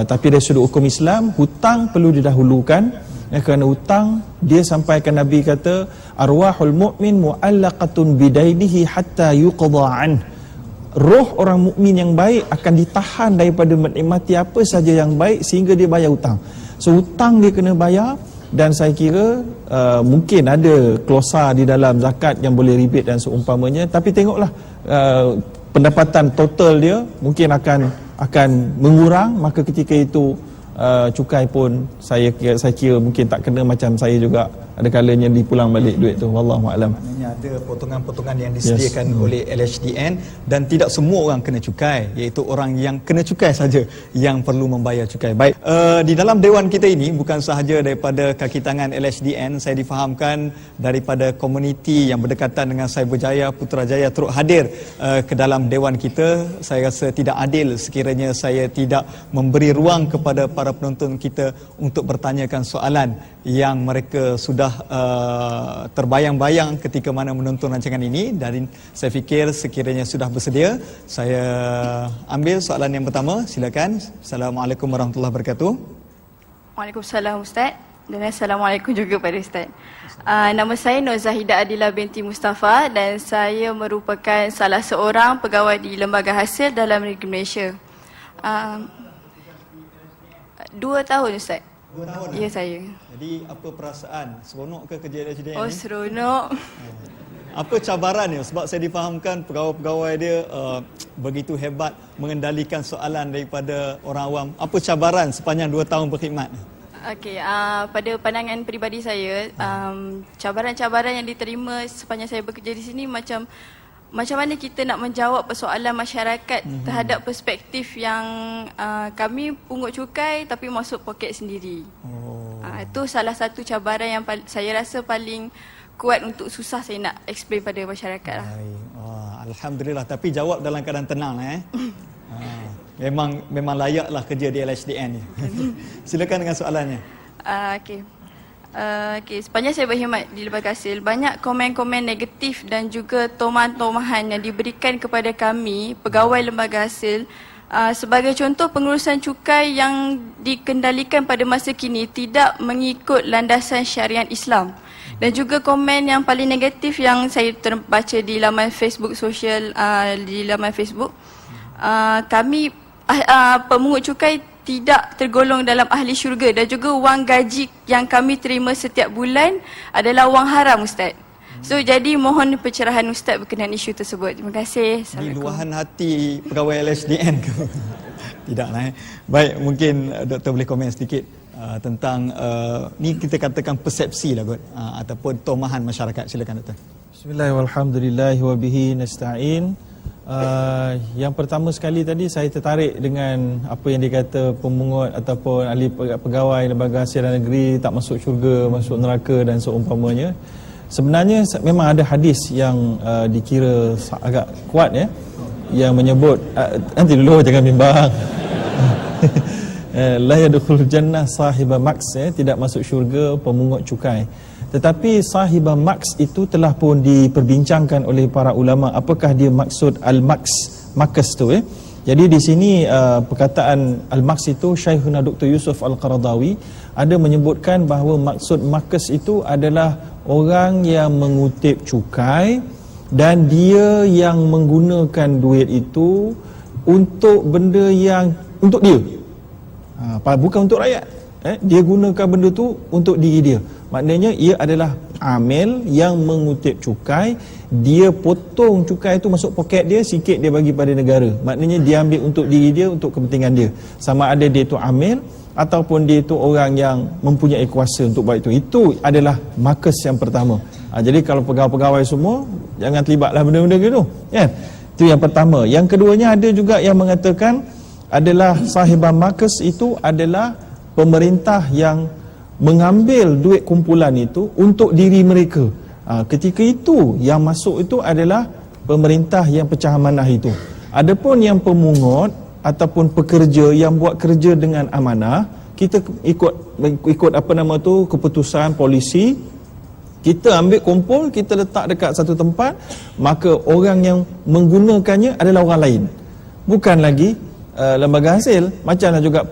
Tapi dari sudut hukum Islam, hutang perlu didahulukan. Kerana hutang, dia sampaikan Nabi kata, arwahul mu'min mu'allaqatun bidainihi hatta yuqadha an. Roh orang mukmin yang baik akan ditahan daripada menikmati apa saja yang baik sehingga dia bayar hutang. So hutang dia kena bayar. Dan saya kira mungkin ada klausa di dalam zakat yang boleh rebate dan seumpamanya, tapi tengoklah pendapatan total dia mungkin akan mengurang, maka ketika itu cukai pun saya kira mungkin tak kena macam saya juga, ada kalanya dipulang balik duit tu. Wallahu a'lam. Maknanya ada potongan-potongan yang disediakan oleh LHDN dan tidak semua orang kena cukai, iaitu orang yang kena cukai saja yang perlu membayar cukai. Baik, di dalam dewan kita ini bukan sahaja daripada kaki tangan LHDN, saya difahamkan daripada komuniti yang berdekatan dengan Cyberjaya, Putrajaya turut hadir ke dalam dewan kita. Saya rasa tidak adil sekiranya saya tidak memberi ruang kepada para penonton kita untuk bertanyakan soalan yang mereka sudah terbayang-bayang ketika mana menonton rancangan ini. Dan saya fikir sekiranya sudah bersedia, saya ambil soalan yang pertama. Silakan. Assalamualaikum warahmatullahi wabarakatuh. Waalaikumsalam Ustaz, dan Assalamualaikum juga pada Ustaz. Nama saya Nur Zahidah Adila binti Mustafa dan saya merupakan salah seorang pegawai di Lembaga Hasil dalam Negeri Malaysia. 2 tahun Ustaz. 2 tahun? Ya, saya. Jadi apa perasaan? Seronok ke kerja LHDN Oh, ni? seronok. Apa cabarannya? Sebab saya difahamkan pegawai-pegawai dia begitu hebat mengendalikan soalan daripada orang awam. Apa cabaran sepanjang 2 tahun berkhidmat? Okey, pada pandangan peribadi saya, cabaran-cabaran yang diterima sepanjang saya bekerja di sini macam mana kita nak menjawab persoalan masyarakat terhadap perspektif yang kami pungut cukai tapi masuk poket sendiri. Itu salah satu cabaran yang saya rasa paling kuat untuk susah saya nak explain pada masyarakat lah. Alhamdulillah, tapi jawab dalam keadaan tenang Memang layaklah kerja di LHDN ni. Silakan dengan soalannya. Okey, sepanjang saya berkhidmat di Lembaga Hasil, banyak komen-komen negatif dan juga tomahan-tomahan yang diberikan kepada kami, pegawai Lembaga Hasil. Sebagai contoh, pengurusan cukai yang dikendalikan pada masa kini tidak mengikut landasan syariat Islam. Dan juga komen yang paling negatif yang saya terbaca di laman Facebook sosial, di laman Facebook, kami pemungut cukai tidak tergolong dalam ahli syurga dan juga wang gaji yang kami terima setiap bulan adalah wang haram, Ustaz. So jadi mohon pencerahan Ustaz berkenaan isu tersebut. Terima kasih. Ini luahan hati pegawai LHDN ke? Tidaklah. Baik, mungkin doktor boleh komen sedikit tentang ni kita katakan persepsi lah kot, ataupun tomahan masyarakat. Silakan doktor. Bismillahirrahmanirrahim. Walhamdulillahi wa bihi nasta'in. Yang pertama sekali tadi saya tertarik dengan apa yang dikata pemungut ataupun ahli pegawai lembaga hasil dan negeri tak masuk syurga, masuk neraka dan seumpamanya. Sebenarnya memang ada hadis yang dikira agak kuat yang menyebut nanti dulu jangan bimbang. La yadkhulul jannah sahiba maks, tidak masuk syurga pemungut cukai. Tetapi sahibah maks itu telah pun diperbincangkan oleh para ulama, apakah dia maksud al-maks tu Jadi di sini perkataan al-maks itu Syekhuna Dr. Yusuf Al-Qaradawi ada menyebutkan bahawa maksud maks itu adalah orang yang mengutip cukai dan dia yang menggunakan duit itu untuk benda yang untuk dia, bukan untuk rakyat. Dia gunakan benda tu untuk diri dia. Maknanya ia adalah amil yang mengutip cukai, dia potong cukai itu masuk poket dia, sikit dia bagi pada negara. Maknanya dia ambil untuk diri dia, untuk kepentingan dia. Sama ada dia tu amil ataupun dia tu orang yang mempunyai kuasa untuk buat itu. Itu adalah markas yang pertama. Jadi kalau pegawai-pegawai semua, jangan terlibatlah benda-benda gitu, kan? Itu yang pertama. Yang keduanya, ada juga yang mengatakan adalah sahibah markas itu adalah pemerintah yang mengambil duit kumpulan itu untuk diri mereka. Ketika itu yang masuk itu adalah pemerintah yang pecah amanah itu. Adapun yang pemungut ataupun pekerja yang buat kerja dengan amanah, kita ikut apa nama tu, keputusan polisi, kita ambil kumpul, kita letak dekat satu tempat, maka orang yang menggunakannya adalah orang lain, bukan lagi lembaga hasil. Macamlah juga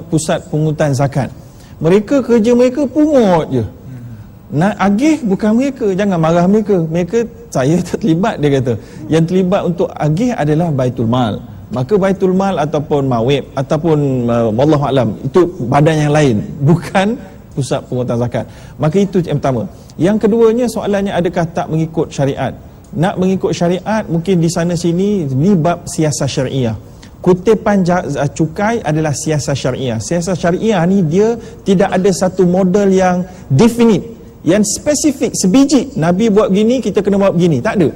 pusat pungutan zakat, mereka kerja mereka pungut je, nak agih bukan mereka. Jangan marah mereka, saya tak terlibat, dia kata. Yang terlibat untuk agih adalah Baitul Mal. Maka Baitul Mal ataupun Mawib ataupun wallahu alam, itu badan yang lain, bukan pusat pungutan zakat. Maka itu yang pertama. Yang keduanya, soalannya adakah tak mengikut syariat. Nak mengikut syariat, mungkin di sana sini, ni bab siasat syariah. Kutipan cukai adalah siasat syariah. Siasat syariah ni dia tidak ada satu model yang definite, yang spesifik, sebiji. Nabi buat begini, kita kena buat begini. Tak ada.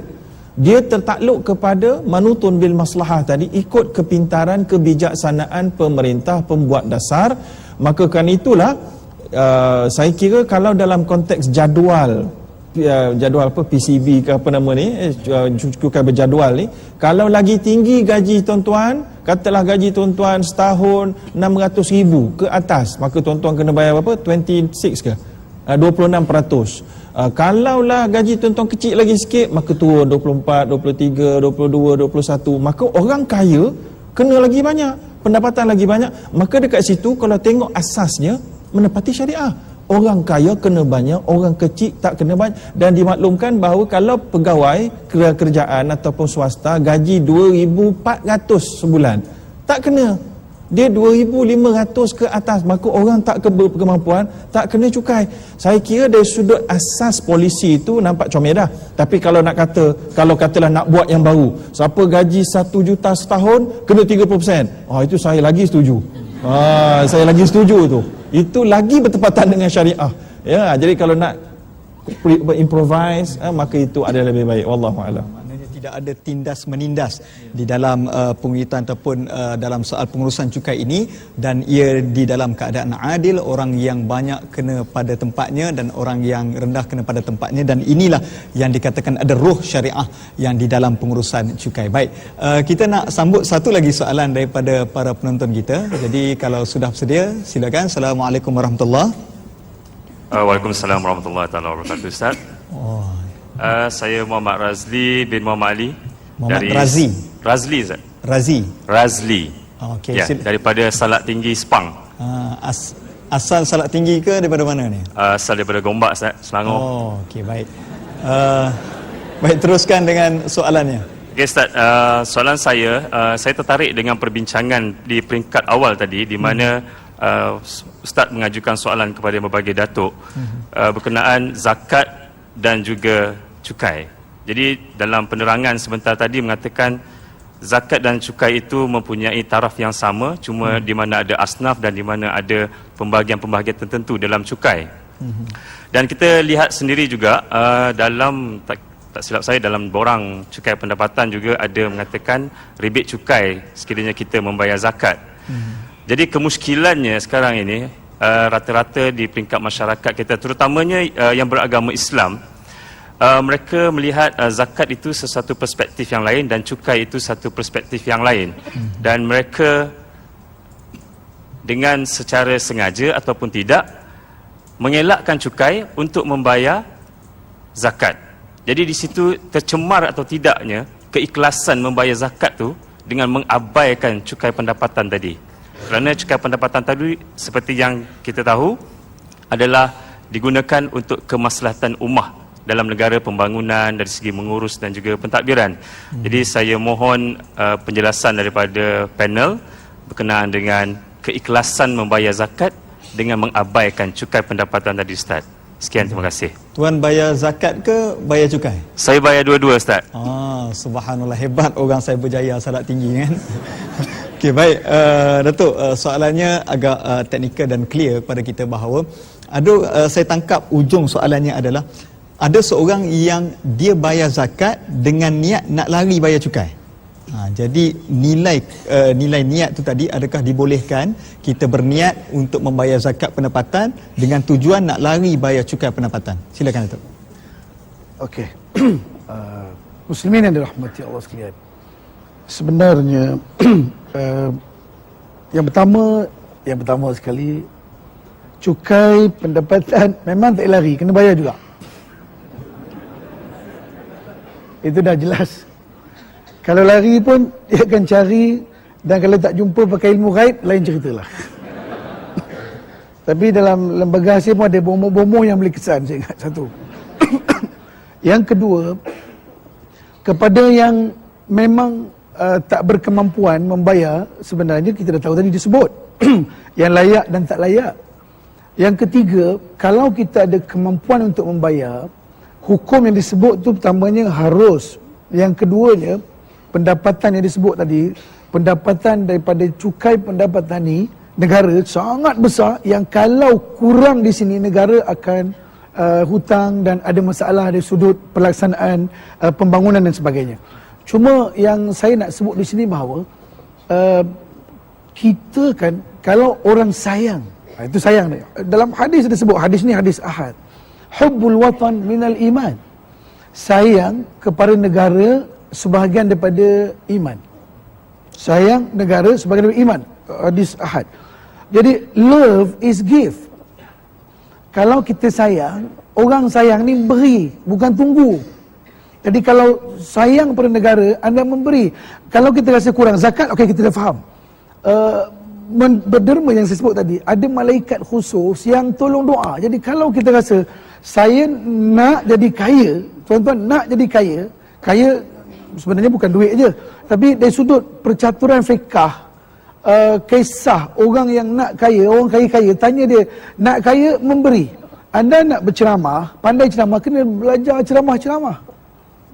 Dia tertakluk kepada manutun bil maslahah tadi, ikut kepintaran, kebijaksanaan pemerintah pembuat dasar. Maka kan itulah saya kira kalau dalam konteks jadual apa, PCB ke apa nama ni, cukai berjadual ni, kalau lagi tinggi gaji tuan-tuan, katalah gaji tuan-tuan setahun 600,000 ke atas, maka tuan-tuan kena bayar berapa? 26 ke? 26%. Kalaulah gaji tuan-tuan kecil lagi sikit, maka turun 24, 23, 22, 21. Maka orang kaya kena lagi banyak, pendapatan lagi banyak. Maka dekat situ kalau tengok asasnya menepati syariah. Orang kaya kena banyak, orang kecil tak kena banyak. Dan dimaklumkan bahawa kalau pegawai kerajaan ataupun swasta gaji 2,400 sebulan, tak kena. Dia 2,500 ke atas, maka orang tak berkemampuan, tak kena cukai. Saya kira dari sudut asas polisi itu nampak comel dah. Tapi kalau nak kata, kalau katalah nak buat yang baru, siapa gaji 1 juta setahun kena 30%, itu saya lagi setuju. Saya lagi setuju tu. Itu lagi bertepatan dengan syariah. Ya, jadi kalau nak improvise, maka itu adalah lebih baik. Wallahu a'lam. Maknanya tidak ada tindas menindas di dalam penguitan ataupun dalam soal pengurusan cukai ini, dan ia di dalam keadaan adil, orang yang banyak kena pada tempatnya dan orang yang rendah kena pada tempatnya, dan inilah yang dikatakan ada ruh syariah yang di dalam pengurusan cukai. Baik, kita nak sambut satu lagi soalan daripada para penonton kita. Jadi kalau sudah bersedia, silakan. Assalamualaikum warahmatullahi wabarakatuh. Waalaikumsalam warahmatullahi wabarakatuh, Ustaz. Saya Muhammad Razli bin Muhammad Ali. Muhammad dari Razi. Razli, Ustaz. Razli. Okey. Ya, daripada Salak Tinggi, Sepang. Asal Salak Tinggi ke daripada mana ni? Asal daripada Gombak, Ustaz, Selangor. Okey, baik. Baik, teruskan dengan soalannya. Okey, Ustaz, soalan saya tertarik dengan perbincangan di peringkat awal tadi, di mana Ustaz mengajukan soalan kepada berbagai datuk berkenaan zakat dan juga cukai. Jadi dalam penerangan sebentar tadi mengatakan zakat dan cukai itu mempunyai taraf yang sama, cuma di mana ada asnaf dan di mana ada pembahagian-pembahagian tertentu dalam cukai. Dan kita lihat sendiri juga dalam tak silap saya dalam borang cukai pendapatan juga ada mengatakan rebate cukai sekiranya kita membayar zakat. Jadi kemuskilannya sekarang ini rata-rata di peringkat masyarakat kita, terutamanya yang beragama Islam, mereka melihat zakat itu sesuatu perspektif yang lain dan cukai itu satu perspektif yang lain. Dan mereka dengan secara sengaja ataupun tidak mengelakkan cukai untuk membayar zakat. Jadi di situ tercemar atau tidaknya keikhlasan membayar zakat tu dengan mengabaikan cukai pendapatan tadi. Kerana cukai pendapatan tadi seperti yang kita tahu adalah digunakan untuk kemaslahatan ummah dalam negara, pembangunan dari segi mengurus dan juga pentadbiran. Jadi saya mohon penjelasan daripada panel berkenaan dengan keikhlasan membayar zakat dengan mengabaikan cukai pendapatan tadi Ustaz. Sekian, terima kasih. Tuan bayar zakat ke bayar cukai? Saya bayar dua-dua Ustaz. Subhanallah, hebat orang saya berjaya salat tinggi kan. Okey, baik, Datuk, soalannya agak teknikal dan clear kepada kita bahawa saya tangkap ujung soalannya adalah ada seorang yang dia bayar zakat dengan niat nak lari bayar cukai. Jadi nilai niat tu tadi, adakah dibolehkan kita berniat untuk membayar zakat pendapatan dengan tujuan nak lari bayar cukai pendapatan? Silakan Datuk. Okey. Muslimin yang dirahmati Allah sekalian. Sebenarnya yang pertama sekali, cukai pendapatan memang tak lari, kena bayar juga. Itu dah jelas. Kalau lari pun dia akan cari, dan kalau tak jumpa pakai ilmu ghaib, lain ceritalah. Tapi dalam lembaga hasil pun ada bomo-bomo yang boleh kesan, saya ingat satu. Yang kedua, kepada yang memang tak berkemampuan membayar, sebenarnya kita dah tahu tadi disebut yang layak dan tak layak. Yang ketiga, kalau kita ada kemampuan untuk membayar, hukum yang disebut tu pertamanya harus. Yang keduanya, pendapatan yang disebut tadi, pendapatan daripada cukai pendapatan ni, negara sangat besar yang kalau kurang di sini negara akan hutang dan ada masalah dari sudut pelaksanaan pembangunan dan sebagainya. Cuma yang saya nak sebut di sini bahawa kita kan kalau orang sayang, itu sayang ni. Dalam hadis disebut, hadis ni hadis ahad. Hubbul watan minal iman. Sayang kepada negara sebahagian daripada iman. Sayang negara sebahagian daripada iman. Hadis ahad. Jadi love is give. Kalau kita sayang, orang sayang ni beri, bukan tunggu. Jadi kalau sayang pada negara, anda memberi. Kalau kita rasa kurang zakat, okey, kita dah faham. Berderma yang saya sebut tadi, ada malaikat khusus yang tolong doa. Jadi kalau kita rasa saya nak jadi kaya, tuan-tuan nak jadi kaya, kaya sebenarnya bukan duit je, tapi dari sudut percaturan fiqah, kisah orang yang nak kaya, orang kaya-kaya, tanya dia, nak kaya memberi. Anda nak berceramah, pandai ceramah, kena belajar ceramah-ceramah,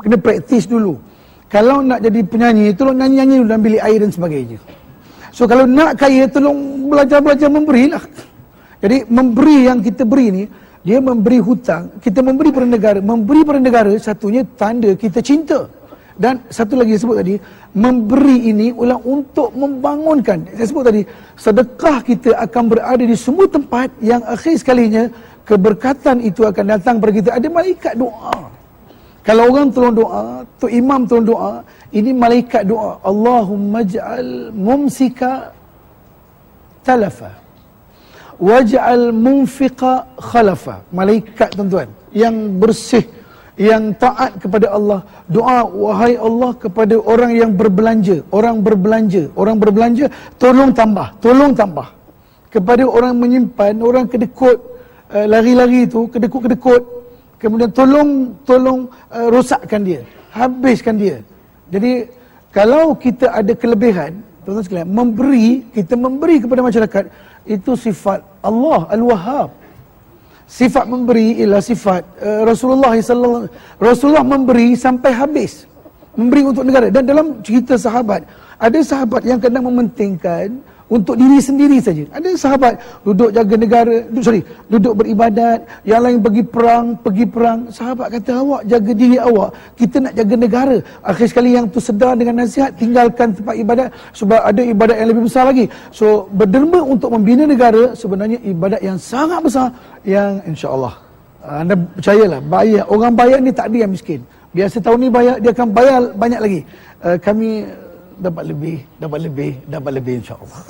kena praktis dulu. Kalau nak jadi penyanyi, tolong nyanyi-nyanyi dalam bilik air dan sebagainya. So kalau nak kaya, tolong belajar-belajar memberilah. Jadi memberi yang kita beri ni, dia memberi hutang, kita memberi pada negara. Memberi pada negara, satunya tanda kita cinta. Dan satu lagi saya sebut tadi, memberi ini ialah untuk membangunkan. Saya sebut tadi, sedekah kita akan berada di semua tempat yang akhir sekalinya keberkatan itu akan datang kepada kita. Ada malaikat doa. Kalau orang tolong doa, tu imam tolong doa, ini malaikat doa. Allahumma ja'al mumsika talafa waj'al munfiqa khalafa. Malaikat tuan-tuan yang bersih, yang taat kepada Allah, doa, wahai Allah, kepada orang yang berbelanja, orang berbelanja, tolong tambah. Kepada orang menyimpan, orang kedekut, lari-lari itu, kedekut, kemudian tolong rosakkan dia, habiskan dia. Jadi kalau kita ada kelebihan, tuan-tuan sekalian, kita memberi kepada masyarakat, itu sifat Allah Al-Wahhab. Sifat memberi ialah sifat Rasulullah sallallahu alaihi wasallam. Rasulullah memberi sampai habis. Memberi untuk negara. Dan dalam cerita sahabat, ada sahabat yang kadang mementingkan untuk diri sendiri saja. Ada sahabat duduk jaga negara, duduk beribadat, yang lain pergi perang. Sahabat kata, awak jaga diri awak, kita nak jaga negara. Akhir sekali yang tu sedar dengan nasihat, tinggalkan tempat ibadat sebab ada ibadat yang lebih besar lagi. So berderma untuk membina negara sebenarnya ibadat yang sangat besar yang insya-Allah anda percayalah, bayar, orang bayar ni tak ada yang miskin. Biasa tahun ni bayar, dia akan bayar banyak lagi. Kami dapat lebih insya-Allah.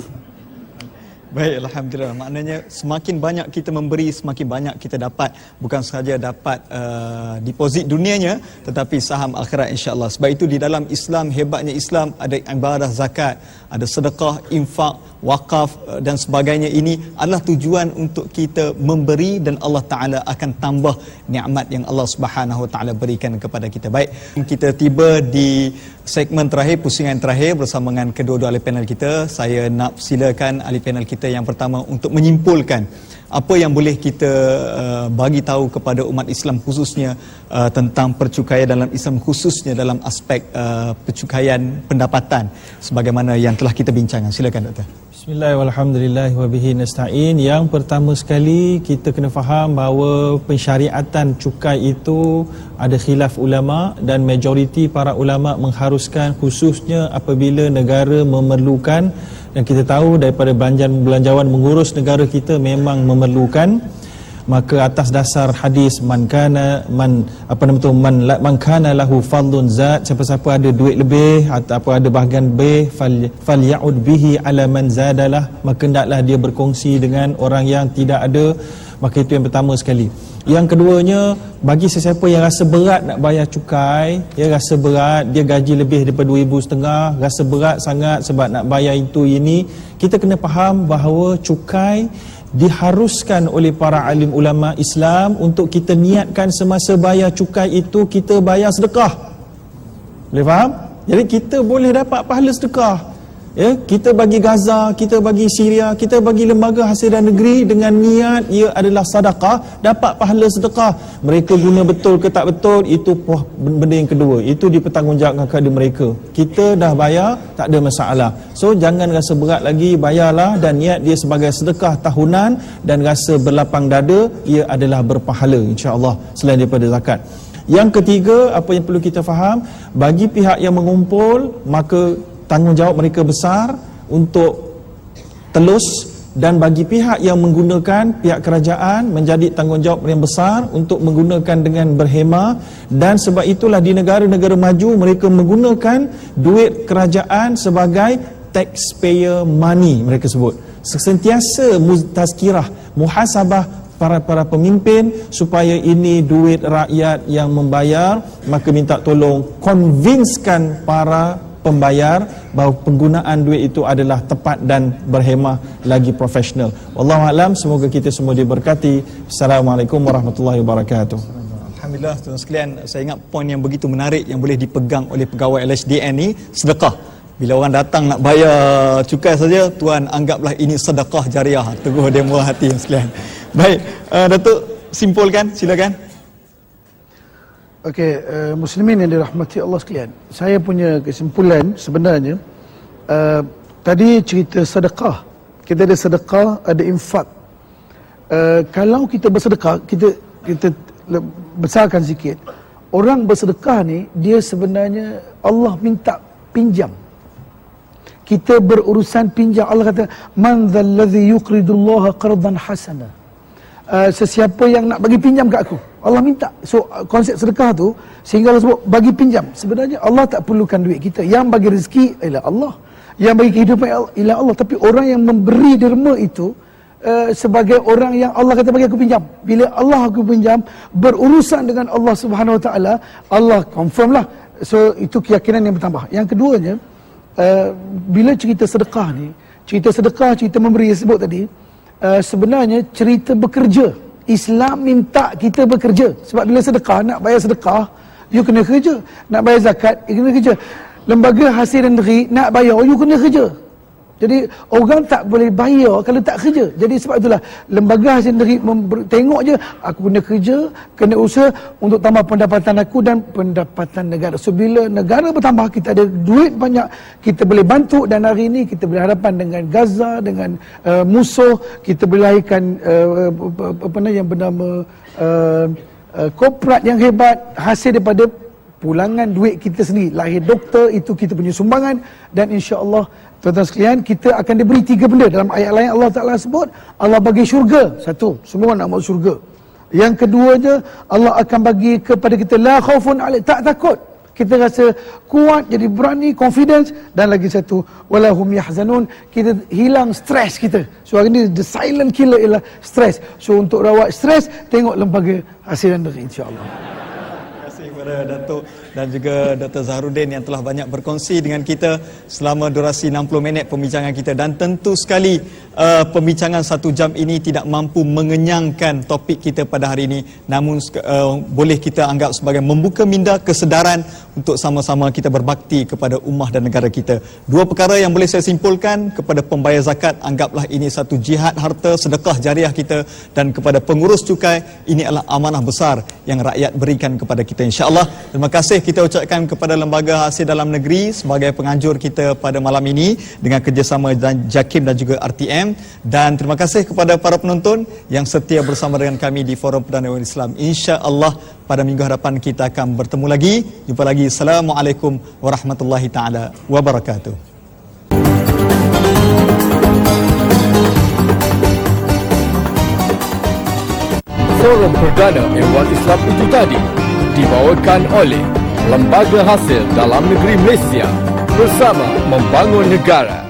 Baik, alhamdulillah. Maknanya semakin banyak kita memberi, semakin banyak kita dapat. Bukan sahaja dapat deposit dunianya, tetapi saham akhirat insya-Allah. Sebab itu di dalam Islam, hebatnya Islam, ada ibadah zakat, ada sedekah, infak, wakaf dan sebagainya, ini adalah tujuan untuk kita memberi dan Allah Ta'ala akan tambah nikmat yang Allah Subhanahu Wa Ta'ala berikan kepada kita. Baik, kita tiba di segmen terakhir, pusingan terakhir bersama dengan kedua-dua ahli panel kita. Saya nak silakan ahli panel kita yang pertama untuk menyimpulkan apa yang boleh kita bagi tahu kepada umat Islam khususnya tentang percukaian dalam Islam, khususnya dalam aspek percukaian pendapatan sebagaimana yang telah kita bincangkan. Silakan Doktor. Bismillah walhamdulillah wa bihi nasta'in. Yang pertama sekali kita kena faham bahawa pensyariatan cukai itu ada khilaf ulama dan majoriti para ulama mengharuskan, khususnya apabila negara memerlukan, dan kita tahu daripada belanjawan mengurus negara kita memang memerlukan, maka atas dasar hadis man kana lahu fadlun zat, siapa-siapa ada duit lebih atau ada bahagian lebih, falya'ud bihi ala man zadalah, maka hendaklah dia berkongsi dengan orang yang tidak ada. Maka itu yang pertama sekali. Yang keduanya, bagi sesiapa yang rasa berat nak bayar cukai, dia rasa berat, dia gaji lebih daripada RM2,500, rasa berat sangat sebab nak bayar itu ini, kita kena faham bahawa cukai diharuskan oleh para alim ulama Islam untuk kita niatkan semasa bayar cukai itu kita bayar sedekah. Boleh faham? Jadi kita boleh dapat pahala sedekah. Ya, kita bagi Gaza, kita bagi Syria, kita bagi lembaga hasilan negeri dengan niat ia adalah sedekah, dapat pahala sedekah. Mereka guna betul ke tak betul, itu benda yang kedua. Itu dipertanggungjawabkan kepada mereka. Kita dah bayar, tak ada masalah. So jangan rasa berat lagi, bayarlah dan niat dia sebagai sedekah tahunan dan rasa berlapang dada, ia adalah berpahala insya-Allah selain daripada zakat. Yang ketiga, apa yang perlu kita faham, bagi pihak yang mengumpul, maka tanggungjawab mereka besar untuk telus, dan bagi pihak yang menggunakan, pihak kerajaan menjadi tanggungjawab yang besar untuk menggunakan dengan berhemah. Dan sebab itulah di negara-negara maju mereka menggunakan duit kerajaan sebagai taxpayer money, mereka sebut. Sentiasa tazkirah, muhasabah para pemimpin supaya ini duit rakyat yang membayar, maka minta tolong convincekan para pembayar bahawa penggunaan duit itu adalah tepat dan berhemah lagi profesional. Wallahualam, semoga kita semua diberkati. Assalamualaikum warahmatullahi wabarakatuh. Alhamdulillah, tuan sekalian, saya ingat poin yang begitu menarik yang boleh dipegang oleh pegawai LHDN ni, sedekah. Bila orang datang nak bayar cukai saja, tuan anggaplah ini sedekah jariah. Teguh dia murah hati sekalian. Baik, Datuk simpulkan, silakan. Okey, muslimin yang dirahmati Allah sekalian, saya punya kesimpulan sebenarnya, tadi cerita sedekah, kita ada sedekah, ada infak. Kalau kita bersedekah, kita besarkan sikit, orang bersedekah ni dia sebenarnya Allah minta pinjam. Kita berurusan pinjam. Allah kata, man dhalladhi yuqridullaha qardan hasana. Sesiapa yang nak bagi pinjam kat aku, Allah minta. So konsep sedekah tu, sehingga Allah sebut bagi pinjam. Sebenarnya Allah tak perlukan duit kita. Yang bagi rezeki ialah Allah, yang bagi kehidupan ialah Allah. Tapi orang yang memberi derma itu sebagai orang yang Allah kata bagi aku pinjam. Bila Allah aku pinjam, berurusan dengan Allah Subhanahu Wa Taala, Allah confirm lah. So itu keyakinan yang bertambah. Yang keduanya, bila cerita sedekah ni, cerita memberi yang sebut tadi, sebenarnya cerita bekerja. Islam minta kita bekerja. Sebab bila sedekah, nak bayar sedekah, you kena kerja. Nak bayar zakat, you kena kerja. Lembaga hasil negeri nak bayar, you kena kerja. Jadi orang tak boleh bayar kalau tak kerja. Jadi sebab itulah lembaga hasil negeri tengok je, aku kena kerja, kena usaha untuk tambah pendapatan aku dan pendapatan negara. So bila negara bertambah, kita ada duit banyak, kita boleh bantu. Dan hari ini kita berhadapan dengan Gaza, dengan musuh. Kita boleh lahirkan yang bernama korporat yang hebat, hasil daripada pulangan duit kita sendiri. Lahir doktor, itu kita punya sumbangan. Dan insya-Allah, tuan-tuan sekalian, kita akan diberi 3 benda. Dalam ayat lain Allah Ta'ala sebut, Allah bagi syurga. Satu, semua nak masuk syurga. Yang keduanya, Allah akan bagi kepada kita la khaufun alaih, tak takut. Kita rasa kuat, jadi berani, confidence. Dan lagi satu, walahum yahzanun, kita hilang stres kita. So hari ini the silent killer ialah stres. So untuk rawat stres, tengok lembaga hasilan negeri, insya-Allah. Kepada Datuk dan juga Dr. Zahrudin yang telah banyak berkongsi dengan kita selama durasi 60 minit pembincangan kita. Dan tentu sekali pembincangan 1 jam ini tidak mampu mengenyangkan topik kita pada hari ini, namun boleh kita anggap sebagai membuka minda kesedaran untuk sama-sama kita berbakti kepada ummah dan negara kita. 2 perkara yang boleh saya simpulkan: kepada pembayar zakat, anggaplah ini satu jihad harta, sedekah jariah kita, dan kepada pengurus cukai, ini adalah amanah besar yang rakyat berikan kepada kita, insya-Allah. Terima kasih kita ucapkan kepada Lembaga Hasil Dalam Negeri sebagai penganjur kita pada malam ini dengan kerjasama JAKIM dan juga RTM, dan terima kasih kepada para penonton yang setia bersama dengan kami di Forum Perdana Umat Islam. Insya-Allah pada minggu hadapan kita akan bertemu lagi. Jumpa lagi. Assalamualaikum warahmatullahi taala wabarakatuh. Forum Perdana Ehwal Islam itu tadi dibawakan oleh Lembaga Hasil Dalam Negeri Malaysia bersama Membangun Negara.